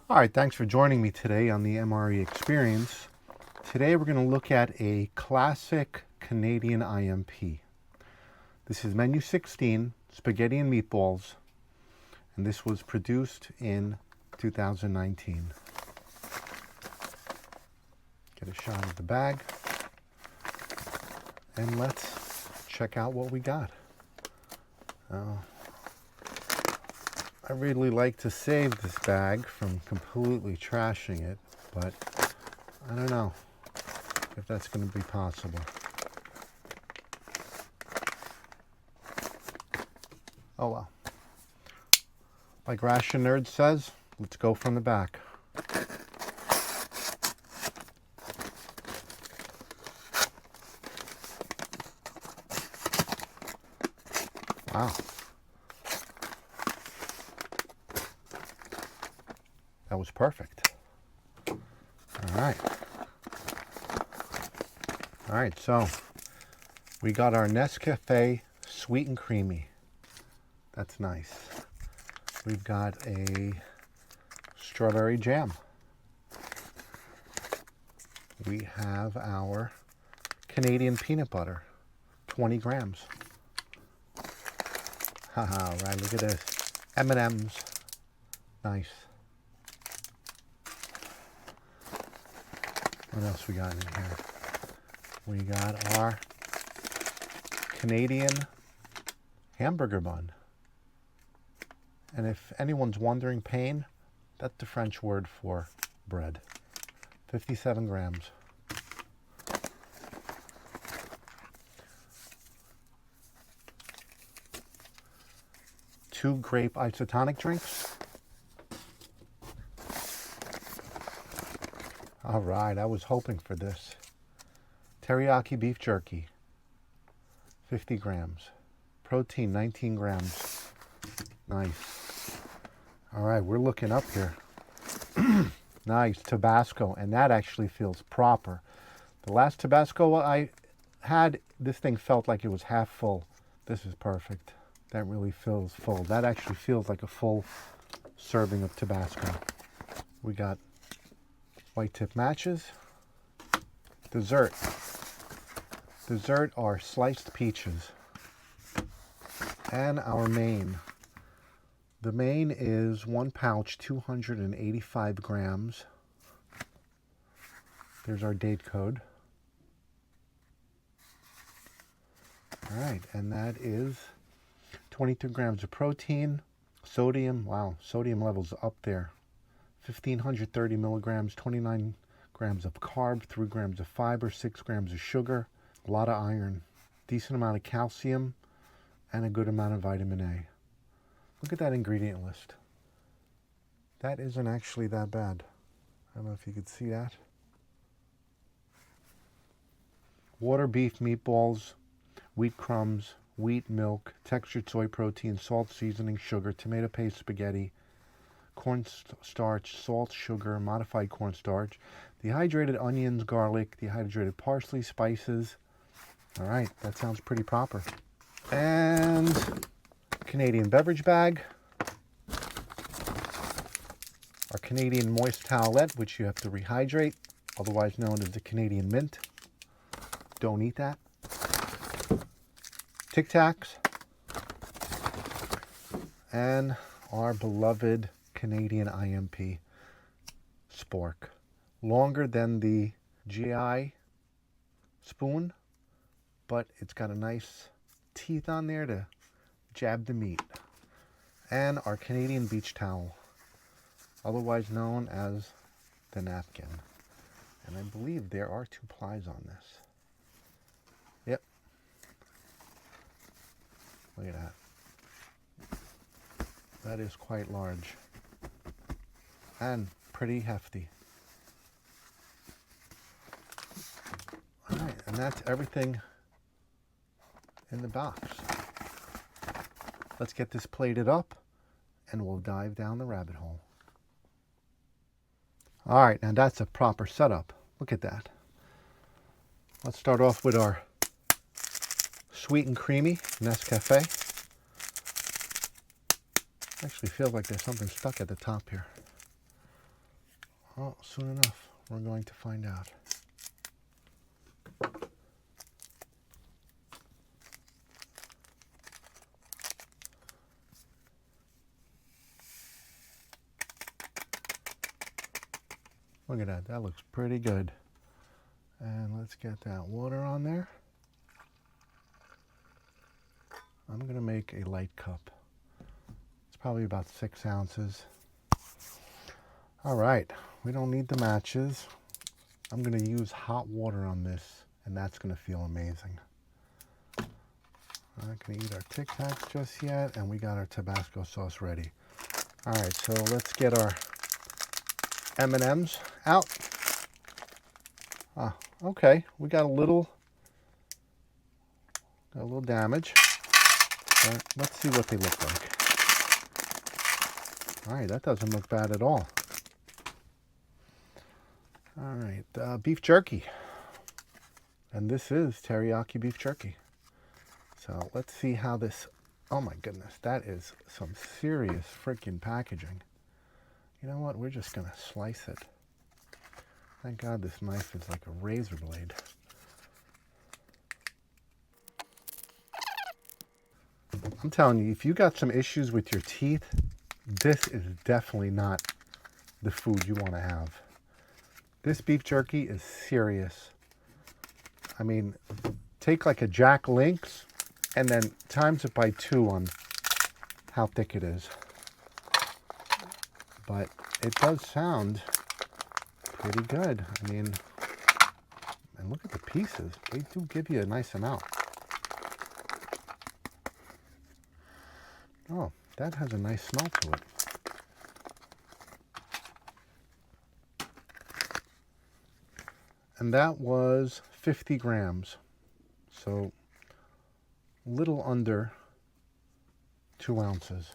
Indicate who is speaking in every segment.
Speaker 1: All right, thanks for joining me today on the MRE Experience. Today we're going to look at a classic Canadian IMP. This is menu 16, Spaghetti and Meatballs, and this was produced in 2019. Get a shot of the bag, and let's check out what we got. I really like to save this bag from completely trashing it, but I don't know if that's going to be possible. Oh well. Like Ration Nerd says, let's go from the back. Wow. That was perfect. All right, so we got our Nescafe Sweet and Creamy. That's nice. We've got a strawberry jam. We have our Canadian peanut butter, 20 grams. Haha, right, look at this. M&M's. Nice. What else we got in here? We got our Canadian hamburger bun. And if anyone's wondering, pain, that's the French word for bread. 57 grams. Two grape isotonic drinks. All right, I was hoping for this. Teriyaki beef jerky, 50 grams. Protein, 19 grams. Nice. All right, we're looking up here. Nice, Tabasco, and that actually feels proper. The last Tabasco I had, this thing felt like it was half full. This is perfect. That really feels full. That actually feels like a full serving of Tabasco. We got white tip matches. Dessert. Dessert are sliced peaches. And our main. The main is one pouch, 285 grams. There's our date code. All right, and that is 22 grams of protein. Sodium, wow, sodium levels up there. 1,530 milligrams, 29 grams of carb, 3 grams of fiber, 6 grams of sugar, a lot of iron, decent amount of calcium, and a good amount of vitamin A. Look at that ingredient list. That isn't actually that bad. I don't know if you could see that. Water beef meatballs, wheat crumbs, wheat milk, textured soy protein, salt, seasoning, sugar, tomato paste, spaghetti, cornstarch, salt, sugar, modified cornstarch, dehydrated onions, garlic, dehydrated parsley, spices. All right, that sounds pretty proper. And Canadian beverage bag. Our Canadian moist towelette, which you have to rehydrate, otherwise known as the Canadian mint. Don't eat that. Tic Tacs. And our beloved Canadian IMP spork. Longer than the GI spoon, but it's got a nice teeth on there to jab the meat. And our Canadian beach towel, otherwise known as the napkin. And I believe there are 2 plies on this. Yep. Look at that. That is quite large. And pretty hefty. All right, and that's everything in the box. Let's get this plated up and we'll dive down the rabbit hole. All right, and that's a proper setup. Look at that. Let's start off with our sweet and creamy Nescafe. Actually feels like there's something stuck at the top here. Well, soon enough, we're going to find out. Look at that. That looks pretty good. And let's get that water on there. I'm going to make a light cup. It's probably about 6 ounces. All right. We don't need the matches. I'm going to use hot water on this, and that's going to feel amazing. I'm not going to eat our Tic Tacs just yet, and we got our Tabasco sauce ready. All right, so let's get our M&Ms out. Okay, we got a little damage. But let's see what they look like. All right, that doesn't look bad at all. All right, beef jerky. And this is teriyaki beef jerky. So let's see how this, oh my goodness, that is some serious freaking packaging. You know what, we're just gonna slice it. Thank God this knife is like a razor blade. I'm telling you, if you got some issues with your teeth, this is definitely not the food you want to have. This beef jerky is serious. I mean, take like a Jack Link's and then times it by 2 on how thick it is. But it does sound pretty good. I mean, and look at the pieces. They do give you a nice amount. Oh, that has a nice smell to it. And that was 50 grams. So a little under 2 ounces.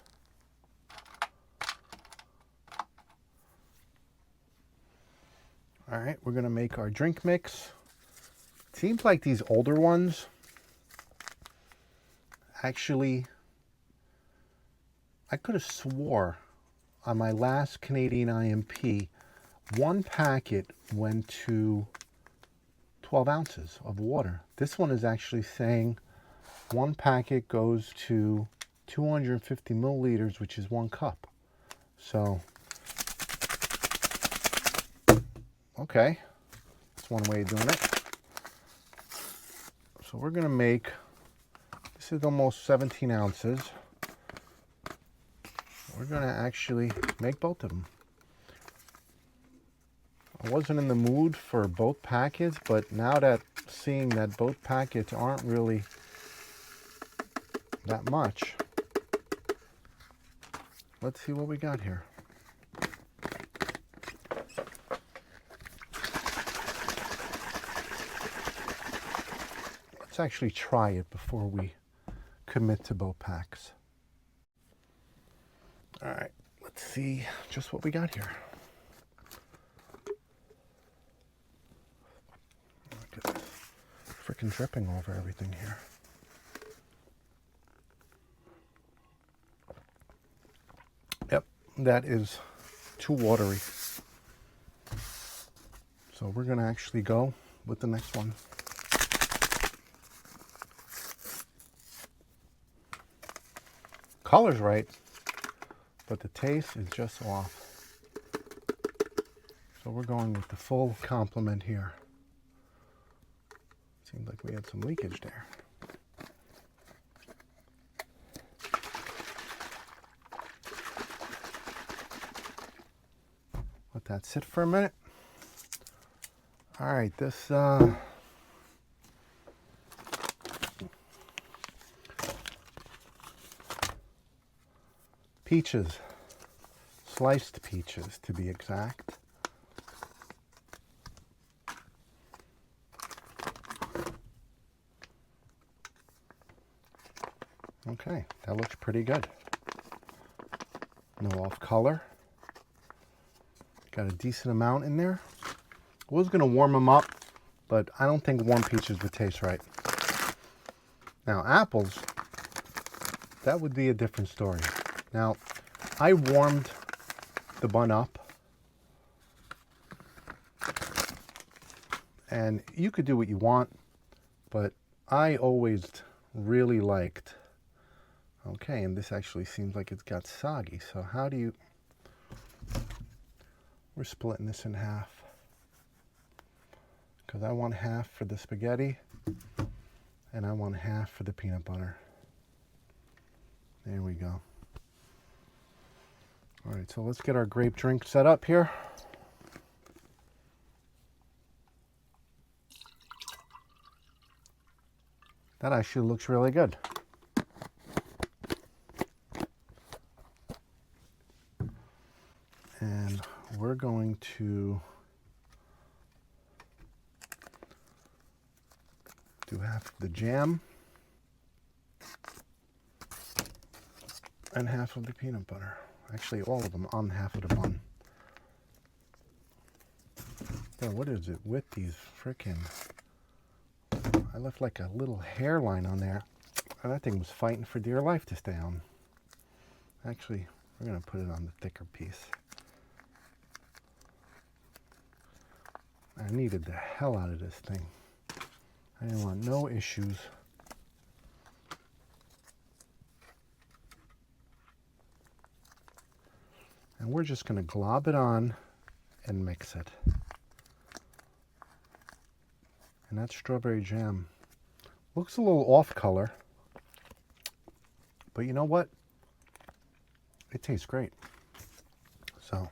Speaker 1: All right, we're gonna make our drink mix. Seems like these older ones actually, I could have swore on my last Canadian IMP, 1 packet went to 12 ounces of water. This one is actually saying 1 packet goes to 250 milliliters, which is 1 cup. So, okay, that's one way of doing it. So we're gonna make, this is almost 17 ounces. We're gonna actually make both of them. I wasn't in the mood for both packets, but now that seeing that both packets aren't really that much, let's see what we got here. Let's actually try it before we commit to both packs. All right, let's see just what we got here. Look at this, freaking dripping over everything here. Yep, that is too watery. So we're gonna actually go with the next one. Color's right, but the taste is just off. So we're going with the full complement here. Seems like we had some leakage there. Let that sit for a minute. All right, this peaches, sliced peaches to be exact. Okay, that looks pretty good. No off color. Got a decent amount in there. I was gonna warm them up, but I don't think warm peaches would taste right. Now apples, that would be a different story. Now, I warmed the bun up And you could do what you want, but I always really liked, okay, and this actually seems like it's got soggy. So how do you, we're splitting this in half because I want half for the spaghetti and I want half for the peanut butter. There we go. All right, so let's get our grape drink set up here. That actually looks really good. And we're going to do half of the jam and half of the peanut butter. Actually, all of them on half of the bun. Yeah, what is it with these frickin'... I left like a little hairline on there. And that thing was fighting for dear life to stay on. Actually, we're going to put it on the thicker piece. I needed the hell out of this thing. I didn't want no issues. And we're just going to glob it on and mix it. And that strawberry jam looks a little off color, but you know what? It tastes great. So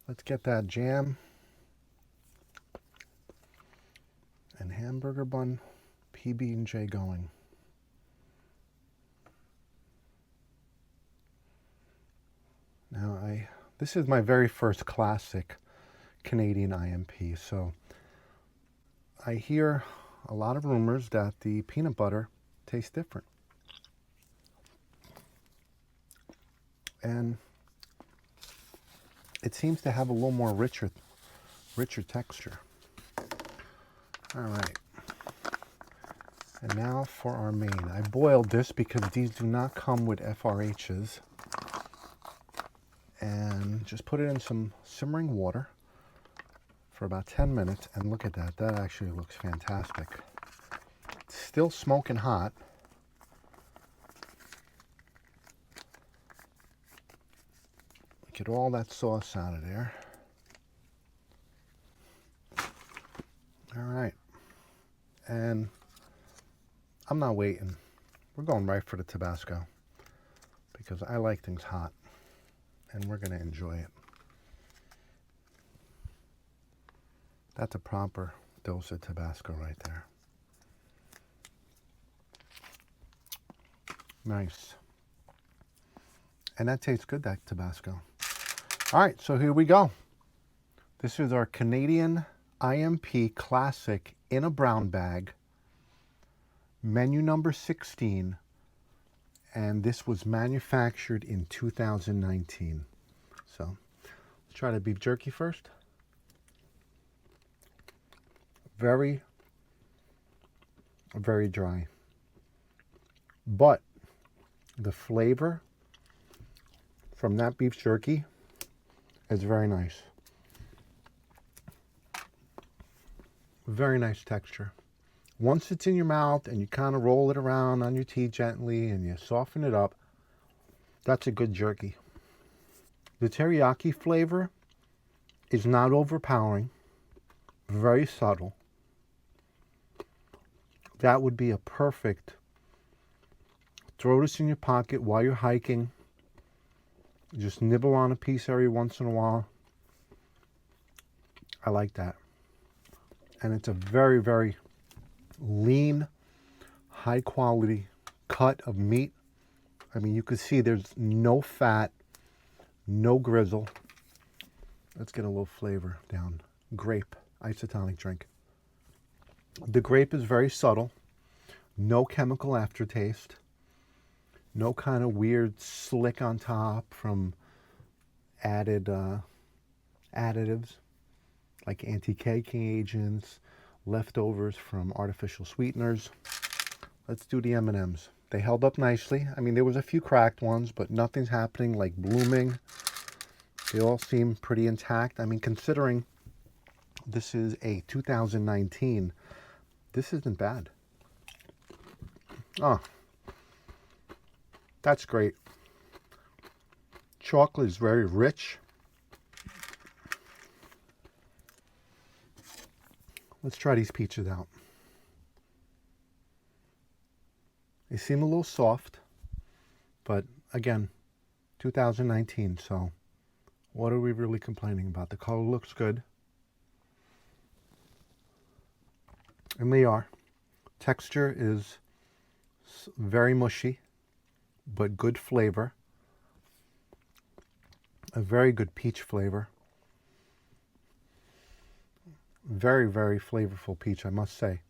Speaker 1: let's get that jam and hamburger bun PB&J going. Now this is my very first classic Canadian IMP, so I hear a lot of rumors that the peanut butter tastes different. And it seems to have a little more richer texture. All right. And now for our main. I boiled this because these do not come with FRHs. And just put it in some simmering water for about 10 minutes, and look at that. That actually looks fantastic. It's still smoking hot. Get all that sauce out of there. All right. And I'm not waiting. We're going right for the Tabasco because I like things hot, and we're going to enjoy it. That's a proper dose of Tabasco right there. Nice. And that tastes good, that Tabasco. All right, so here we go. This is our Canadian IMP Classic in a brown bag. Menu number 16. And this was manufactured in 2019. So let's try the beef jerky first. Very, very dry. But the flavor from that beef jerky is very nice. Very nice texture. Once it's in your mouth and you kind of roll it around on your teeth gently and you soften it up, that's a good jerky. The teriyaki flavor is not overpowering, very subtle. That would be a perfect, throw this in your pocket while you're hiking. Just nibble on a piece every once in a while. I like that. And it's a very, very lean, high quality cut of meat. I mean, you can see there's no fat, no grizzle. Let's get a little flavor down. Grape, isotonic drink. The grape is very subtle, no chemical aftertaste, no kind of weird slick on top from added additives like anti-caking agents, leftovers from artificial sweeteners. Let's do the M&Ms. They held up nicely. I mean, there was a few cracked ones, but nothing's happening like blooming. They all seem pretty intact. I mean, considering This is a 2019. This isn't bad. Oh, that's great. Chocolate is very rich. Let's try these peaches out. They seem a little soft, but again, 2019, so what are we really complaining about? The color looks good. And they are. Texture is very mushy, but good flavor. A very good peach flavor. Very, very flavorful peach, I must say.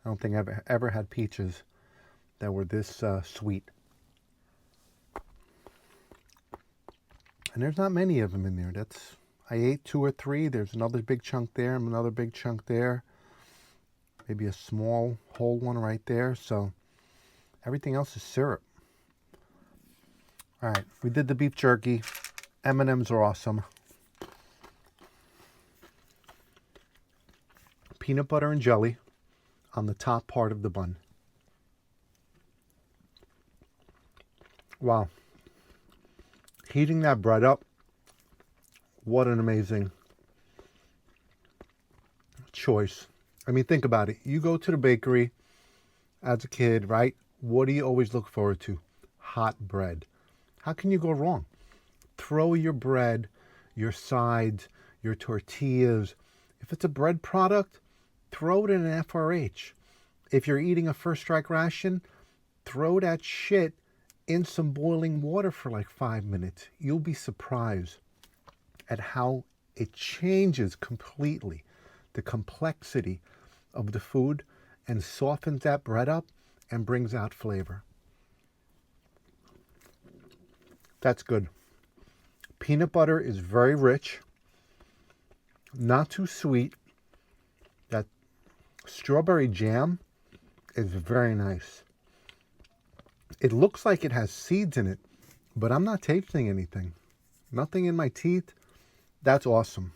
Speaker 1: I don't think I've ever had peaches that were this sweet. And there's not many of them in there. I ate 2 or 3. There's another big chunk there and another big chunk there. Maybe a small whole one right there. So everything else is syrup. All right, we did the beef jerky. M&Ms are awesome. Peanut butter and jelly on the top part of the bun. Wow. Heating that bread up, what an amazing choice. I mean, think about it. You go to the bakery as a kid, right? What do you always look forward to? Hot bread. How can you go wrong? Throw your bread, your sides, your tortillas. If it's a bread product, throw it in an FRH. If you're eating a first strike ration, throw that shit in some boiling water for like 5 minutes. You'll be surprised at how it changes completely the complexity of the food and softens that bread up and brings out flavor. That's good. Peanut butter is very rich, not too sweet. That strawberry jam is very nice. It looks like it has seeds in it, but I'm not tasting anything. Nothing in my teeth. That's awesome.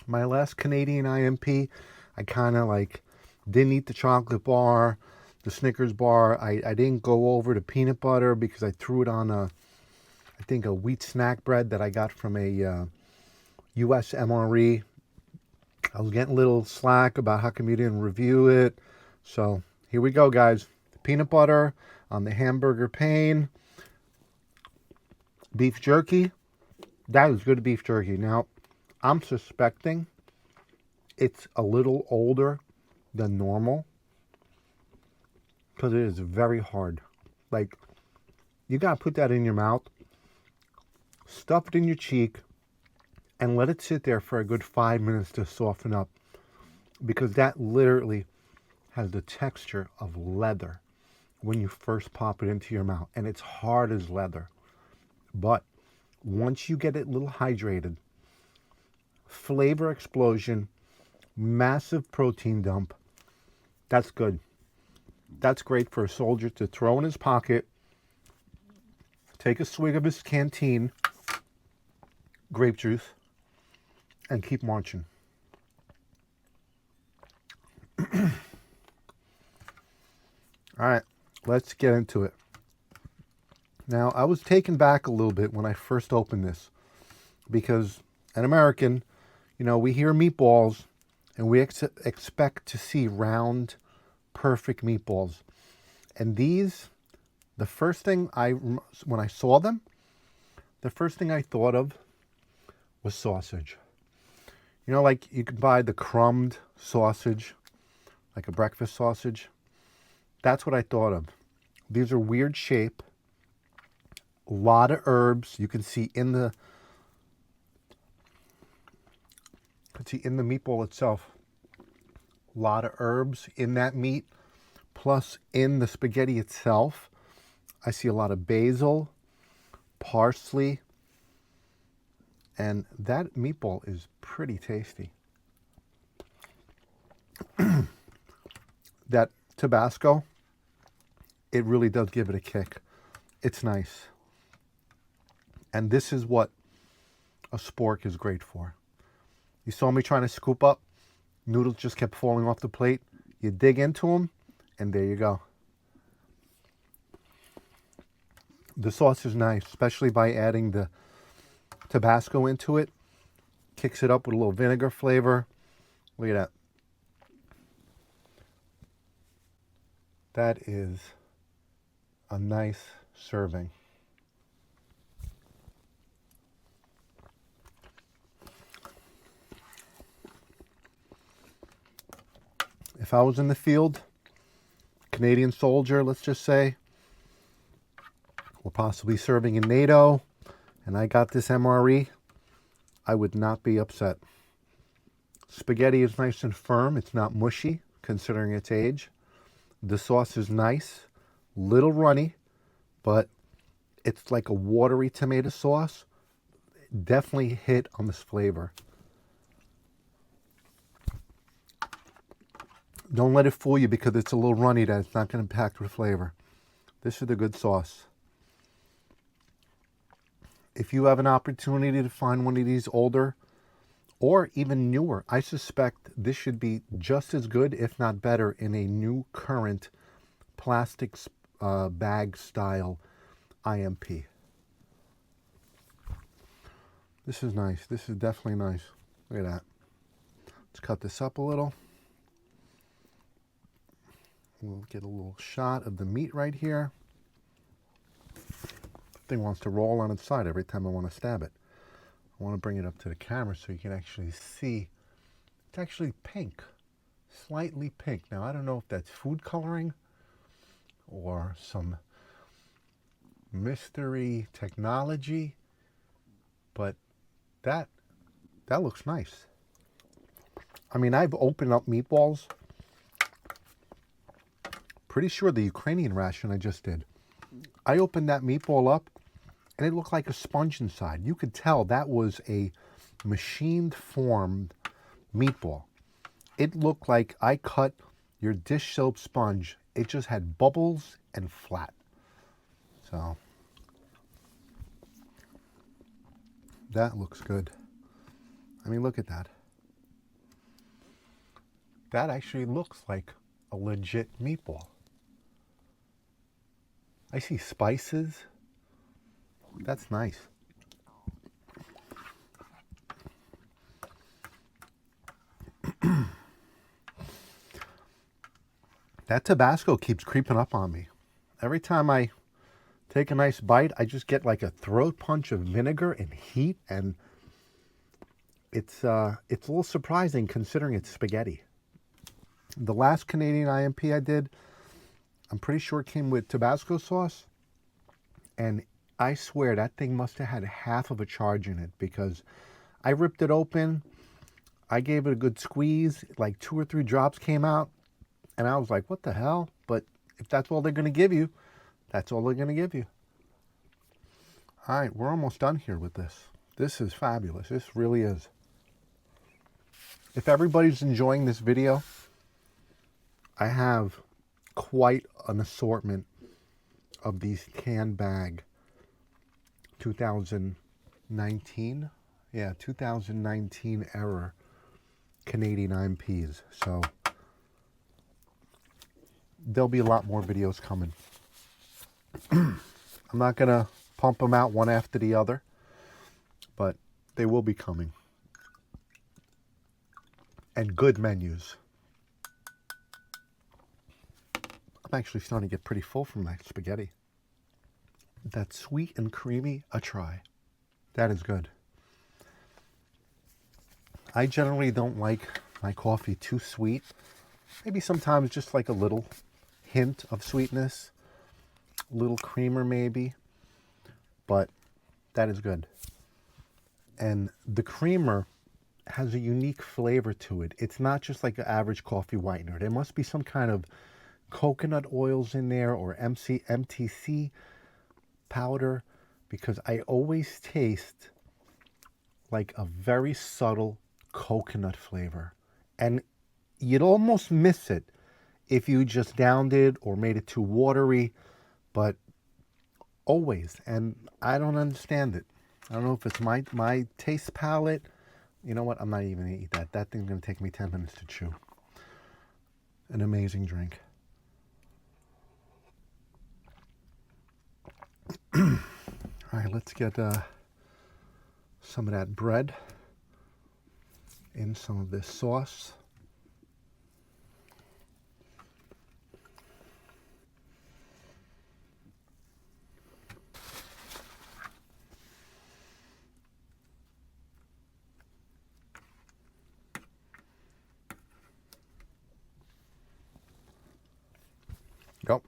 Speaker 1: My last Canadian IMP, I kind of like didn't eat the chocolate bar, the Snickers bar. I didn't go over to peanut butter because I threw it on I think a wheat snack bread that I got from a US MRE. I was getting a little slack about how come you didn't review it. So here we go, guys. Peanut butter on the hamburger pane. Beef jerky. That is good beef jerky. Now, I'm suspecting it's a little older than normal because it is very hard. Like, you got to put that in your mouth, stuff it in your cheek, and let it sit there for a good 5 minutes to soften up, because that literally has the texture of leather when you first pop it into your mouth, and it's hard as leather. But once you get it a little hydrated, flavor explosion, massive protein dump, that's good. That's great for a soldier to throw in his pocket, take a swig of his canteen, grape juice, and keep marching. All right, let's get into it. Now, I was taken back a little bit when I first opened this because an American, we hear meatballs and we expect to see round, perfect meatballs. And these, when I saw them, the first thing I thought of was sausage. Like you can buy the crumbed sausage, like a breakfast sausage. That's what I thought of. These are weird shape. A lot of herbs. You can see in the meatball itself. A lot of herbs in that meat. Plus in the spaghetti itself, I see a lot of basil, parsley, and that meatball is pretty tasty. That Tabasco, it really does give it a kick. It's nice. And this is what a spork is great for. You saw me trying to scoop up. Noodles just kept falling off the plate. You dig into them, and there you go. The sauce is nice, especially by adding the Tabasco into it. Kicks it up with a little vinegar flavor. Look at that. That is a nice serving. If I was in the field, Canadian soldier, let's just say, or possibly serving in NATO, and I got this MRE, I would not be upset. Spaghetti is nice and firm. It's not mushy, considering its age. The sauce is nice, little runny, but it's like a watery tomato sauce. Definitely hit on this flavor. Don't let it fool you because it's a little runny that it's not going to pack with flavor. This is the good sauce. If you have an opportunity to find one of these older or even newer, I suspect this should be just as good, if not better, in a new current plastic bag style IMP. This is nice. This is definitely nice. Look at that. Let's cut this up a little. We'll get a little shot of the meat right here. The thing wants to roll on its side every time I want to stab it. I want to bring it up to the camera so you can actually see. It's actually pink, slightly pink. Now, I don't know if that's food coloring or some mystery technology, but that looks nice. I mean, I've opened up meatballs. Pretty sure the Ukrainian ration I just did. I opened that meatball up and it looked like a sponge inside. You could tell that was a machined formed meatball. It looked like I cut your dish soap sponge. It just had bubbles and flat. So that looks good. I mean, look at that. That actually looks like a legit meatball. I see spices. That's nice. That Tabasco keeps creeping up on me. Every time I take a nice bite, I just get like a throat punch of vinegar and heat, and it's a little surprising considering it's spaghetti. The last Canadian IMP I did, I'm pretty sure it came with Tabasco sauce, and I swear that thing must have had half of a charge in it because I ripped it open, I gave it a good squeeze, like 2 or 3 drops came out, and I was like, what the hell? But if that's all they're going to give you, that's all they're going to give you. All right, we're almost done here with this. This is fabulous. This really is. If everybody's enjoying this video, I have quite an assortment of these can bag 2019 era Canadian IMPs. So there'll be a lot more videos coming. I'm not gonna pump them out one after the other, but they will be coming, and good menus. I'm actually starting to get pretty full from that spaghetti. That sweet and creamy, a try. That is good. I generally don't like my coffee too sweet. Maybe sometimes just like a little hint of sweetness. A little creamer maybe. But that is good. And the creamer has a unique flavor to it. It's not just like an average coffee whitener. There must be some kind of coconut oils in there or MTC powder, because I always taste like a very subtle coconut flavor, and you'd almost miss it if you just downed it or made it too watery, but always. And I don't understand it. I don't know if it's my taste palette, You know what? I'm not even going to eat that. That thing's going to take me 10 minutes to chew. An amazing drink. All right, let's get some of that bread in some of this sauce. Yep.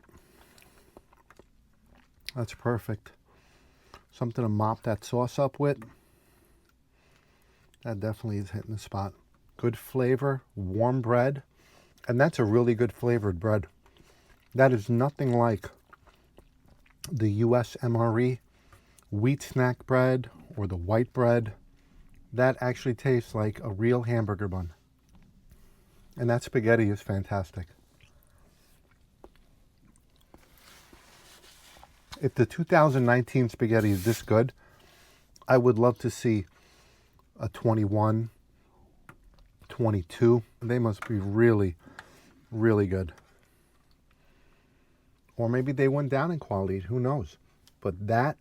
Speaker 1: That's perfect. Something to mop that sauce up with. That definitely is hitting the spot. Good flavor, warm bread. And that's a really good flavored bread. That is nothing like the US MRE wheat snack bread or the white bread. That actually tastes like a real hamburger bun. And that spaghetti is fantastic. If the 2019 spaghetti is this good, I would love to see a 21, 22. They must be really, really good. Or maybe they went down in quality, who knows? But that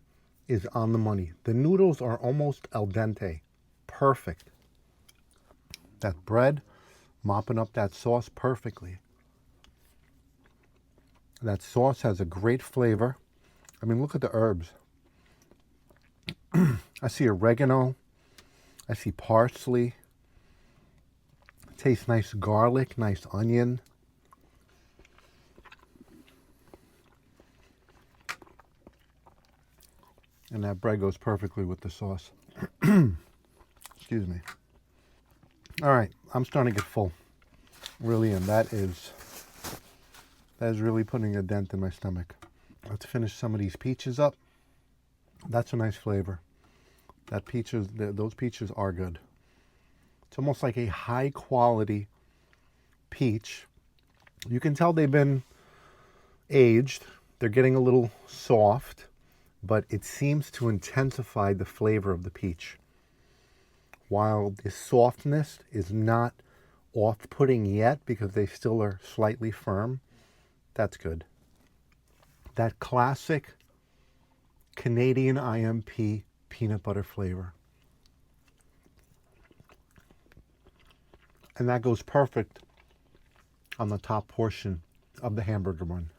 Speaker 1: is on the money. The noodles are almost al dente. Perfect. That bread, mopping up that sauce perfectly. That sauce has a great flavor. I mean, look at the herbs. I see oregano. I see parsley. Tastes nice garlic, nice onion. And that bread goes perfectly with the sauce. Excuse me. All right, I'm starting to get full. Really am. That is really putting a dent in my stomach. Let's finish some of these peaches up. That's a nice flavor. Those peaches are good. It's almost like a high quality peach. You can tell they've been aged. They're getting a little soft, but it seems to intensify the flavor of the peach. While the softness is not off-putting yet because they still are slightly firm, that's good. That classic Canadian IMP peanut butter flavor. And that goes perfect on the top portion of the hamburger bun.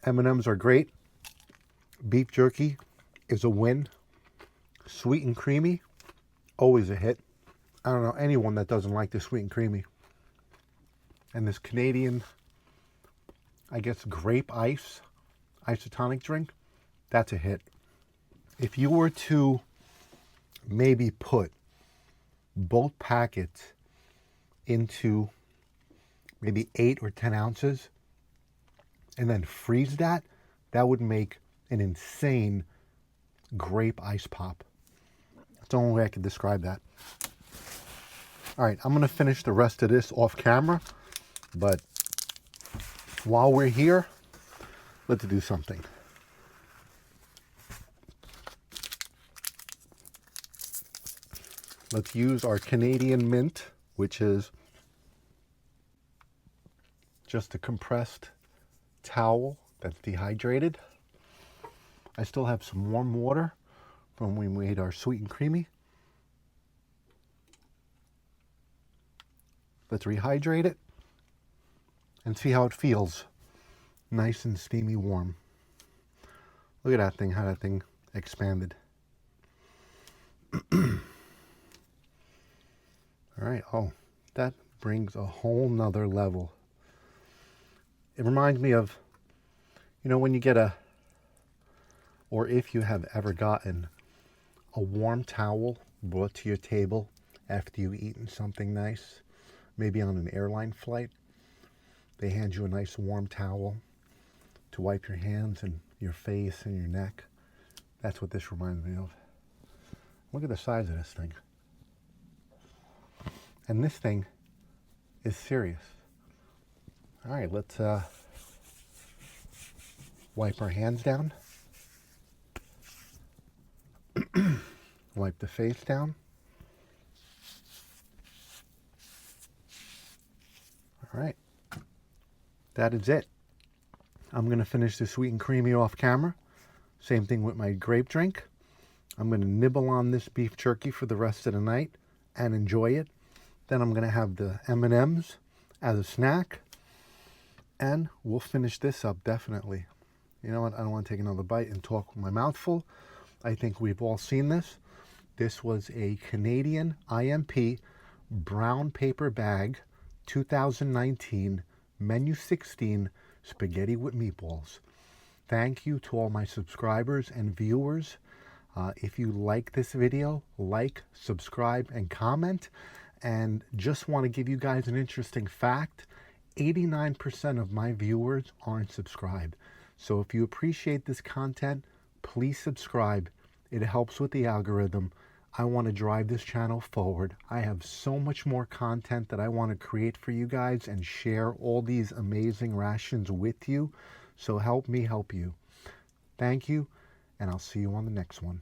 Speaker 1: M&Ms are great. Beef jerky is a win. Sweet and creamy, always a hit. I don't know anyone that doesn't like the sweet and creamy. And this Canadian, I guess, grape ice, isotonic drink, that's a hit. If you were to maybe put both packets into maybe 8 or 10 ounces and then freeze that, that would make an insane grape ice pop. That's the only way I could describe that. All right, I'm going to finish the rest of this off camera, but while we're here, let's do something. Let's use our Canadian mint, which is just a compressed towel that's dehydrated. I still have some warm water from when we made our sweet and creamy. Let's rehydrate it and see how it feels. Nice and steamy warm. Look at that thing, how that thing expanded. All right, oh, that brings a whole nother level. It reminds me of, you know, when you get or if you have ever gotten a warm towel brought to your table after you've eaten something nice, maybe on an airline flight. They hand you a nice warm towel to wipe your hands and your face and your neck. That's what this reminds me of. Look at the size of this thing. And this thing is serious. All right, let's wipe our hands down. Wipe the face down. All right. That is it. I'm going to finish the sweet and creamy off camera. Same thing with my grape drink. I'm going to nibble on this beef jerky for the rest of the night and enjoy it. Then I'm going to have the M&Ms as a snack. And we'll finish this up, definitely. You know what? I don't want to take another bite and talk with my mouth full. I think we've all seen this. This was a Canadian IMP brown paper bag, 2019, menu 16, spaghetti with meatballs. Thank you to all my subscribers and viewers. If you like this video, like, subscribe, and comment. And just want to give you guys an interesting fact. 89% of my viewers aren't subscribed. So if you appreciate this content, please subscribe. It helps with the algorithm. I want to drive this channel forward. I have so much more content that I want to create for you guys and share all these amazing rations with you. So help me help you. Thank you, and I'll see you on the next one.